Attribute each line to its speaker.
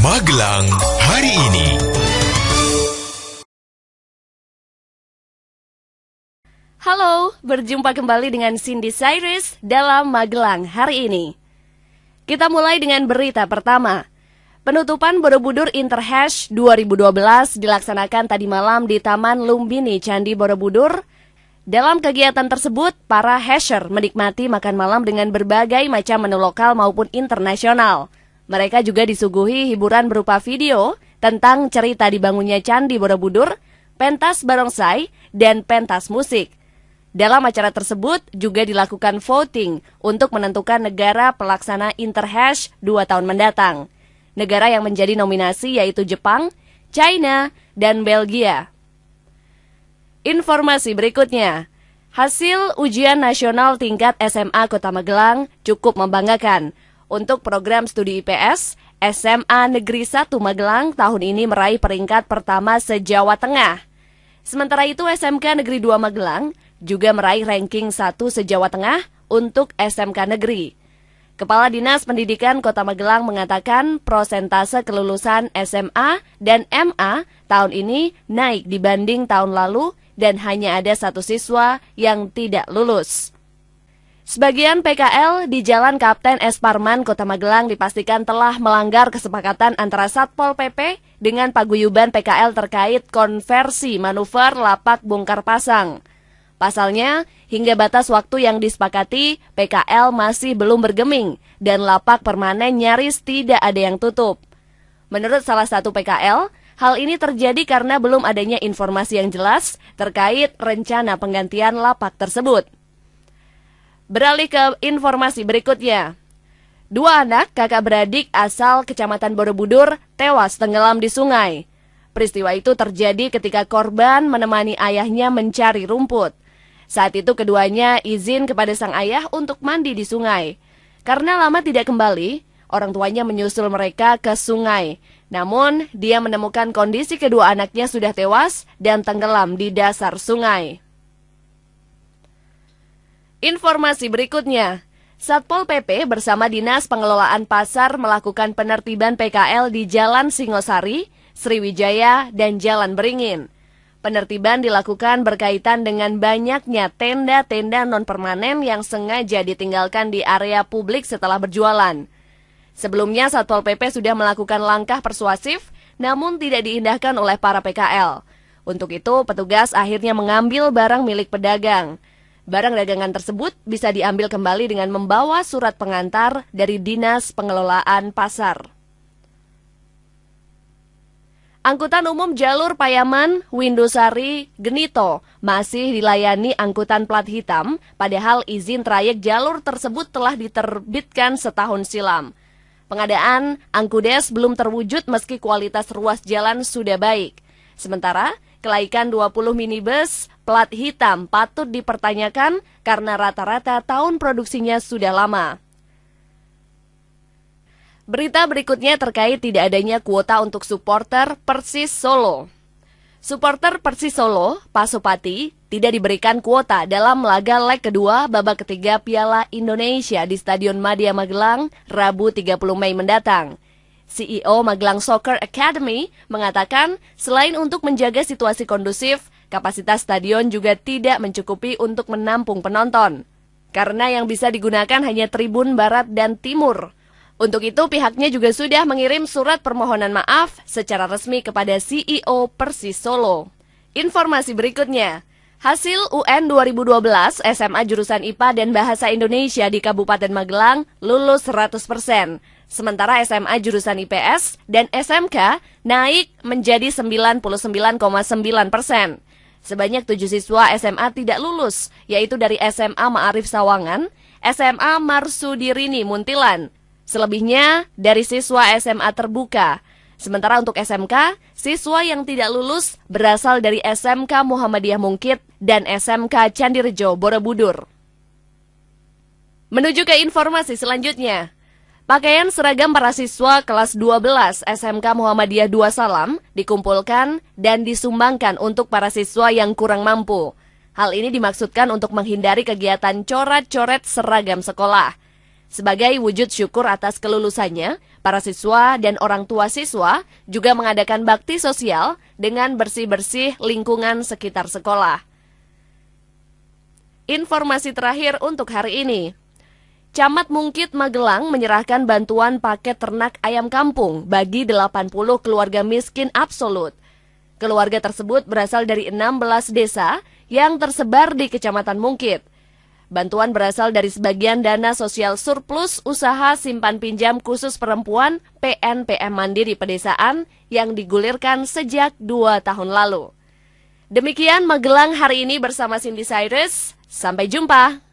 Speaker 1: Magelang hari ini.
Speaker 2: Halo, berjumpa kembali dengan Cindy Cyrus dalam Magelang hari ini. Kita mulai dengan berita pertama. Penutupan Borobudur Interhash 2012 dilaksanakan tadi malam di Taman Lumbini Candi Borobudur. Dalam kegiatan tersebut, para hasher menikmati makan malam dengan berbagai macam menu lokal maupun internasional. Mereka juga disuguhi hiburan berupa video tentang cerita dibangunnya Candi Borobudur, pentas barongsai, dan pentas musik. Dalam acara tersebut juga dilakukan voting untuk menentukan negara pelaksana Interhash 2 tahun mendatang. Negara yang menjadi nominasi yaitu Jepang, China, dan Belgia. Informasi berikutnya, hasil ujian nasional tingkat SMA Kota Magelang cukup membanggakan. Untuk program studi IPS, SMA Negeri 1 Magelang tahun ini meraih peringkat pertama se-Jawa Tengah. Sementara itu SMK Negeri 2 Magelang juga meraih ranking 1 se-Jawa Tengah untuk SMK Negeri. Kepala Dinas Pendidikan Kota Magelang mengatakan prosentase kelulusan SMA dan MA tahun ini naik dibanding tahun lalu dan hanya ada 1 siswa yang tidak lulus. Sebagian PKL di Jalan Kapten S. Parman, Kota Magelang dipastikan telah melanggar kesepakatan antara Satpol PP dengan paguyuban PKL terkait konversi manuver lapak bongkar pasang. Pasalnya, hingga batas waktu yang disepakati, PKL masih belum bergeming dan lapak permanen nyaris tidak ada yang tutup. Menurut salah satu PKL, hal ini terjadi karena belum adanya informasi yang jelas terkait rencana penggantian lapak tersebut. Beralih ke informasi berikutnya. 2 anak kakak beradik asal Kecamatan Borobudur tewas tenggelam di sungai. Peristiwa itu terjadi ketika korban menemani ayahnya mencari rumput. Saat itu keduanya izin kepada sang ayah untuk mandi di sungai. Karena lama tidak kembali, orang tuanya menyusul mereka ke sungai. Namun, dia menemukan kondisi kedua anaknya sudah tewas dan tenggelam di dasar sungai. Informasi berikutnya, Satpol PP bersama Dinas Pengelolaan Pasar melakukan penertiban PKL di Jalan Singosari, Sriwijaya, dan Jalan Beringin. Penertiban dilakukan berkaitan dengan banyaknya tenda-tenda non-permanen yang sengaja ditinggalkan di area publik setelah berjualan. Sebelumnya, Satpol PP sudah melakukan langkah persuasif, namun tidak diindahkan oleh para PKL. Untuk itu, petugas akhirnya mengambil barang milik pedagang. Barang dagangan tersebut bisa diambil kembali dengan membawa surat pengantar dari Dinas Pengelolaan Pasar. Angkutan umum jalur Payaman, Windusari, Genito masih dilayani angkutan plat hitam, padahal izin trayek jalur tersebut telah diterbitkan setahun silam. Pengadaan Angkudes belum terwujud meski kualitas ruas jalan sudah baik. Sementara, kelaikan 20 minibus plat hitam patut dipertanyakan karena rata-rata tahun produksinya sudah lama. Berita berikutnya terkait tidak adanya kuota untuk supporter Persis Solo. Supporter Persis Solo, Pasopati, tidak diberikan kuota dalam laga leg kedua babak ketiga Piala Indonesia di Stadion Madia Magelang, Rabu 30 Mei mendatang. CEO Magelang Soccer Academy mengatakan selain untuk menjaga situasi kondusif, kapasitas stadion juga tidak mencukupi untuk menampung penonton. Karena yang bisa digunakan hanya tribun barat dan timur. Untuk itu pihaknya juga sudah mengirim surat permohonan maaf secara resmi kepada CEO Persis Solo. Informasi berikutnya, hasil UN 2012 SMA jurusan IPA dan Bahasa Indonesia di Kabupaten Magelang lulus 100%. Sementara SMA jurusan IPS dan SMK naik menjadi 99,9%. Sebanyak 7 siswa SMA tidak lulus, yaitu dari SMA Ma'arif Sawangan, SMA Marsudirini Muntilan. Selebihnya dari siswa SMA terbuka. Sementara untuk SMK, siswa yang tidak lulus berasal dari SMK Muhammadiyah Mungkit dan SMK Candirejo Borobudur. Menuju ke informasi selanjutnya. Pakaian seragam para siswa kelas 12 SMK Muhammadiyah 2 Salam dikumpulkan dan disumbangkan untuk para siswa yang kurang mampu. Hal ini dimaksudkan untuk menghindari kegiatan coret-coret seragam sekolah. Sebagai wujud syukur atas kelulusannya, para siswa dan orang tua siswa juga mengadakan bakti sosial dengan bersih-bersih lingkungan sekitar sekolah. Informasi terakhir untuk hari ini. Camat Mungkit Magelang menyerahkan bantuan paket ternak ayam kampung bagi 80 keluarga miskin absolut. Keluarga tersebut berasal dari 16 desa yang tersebar di Kecamatan Mungkit. Bantuan berasal dari sebagian dana sosial surplus usaha simpan pinjam khusus perempuan PNPM Mandiri Pedesaan yang digulirkan sejak 2 tahun lalu. Demikian Magelang hari ini bersama Cindy Cyrus. Sampai jumpa.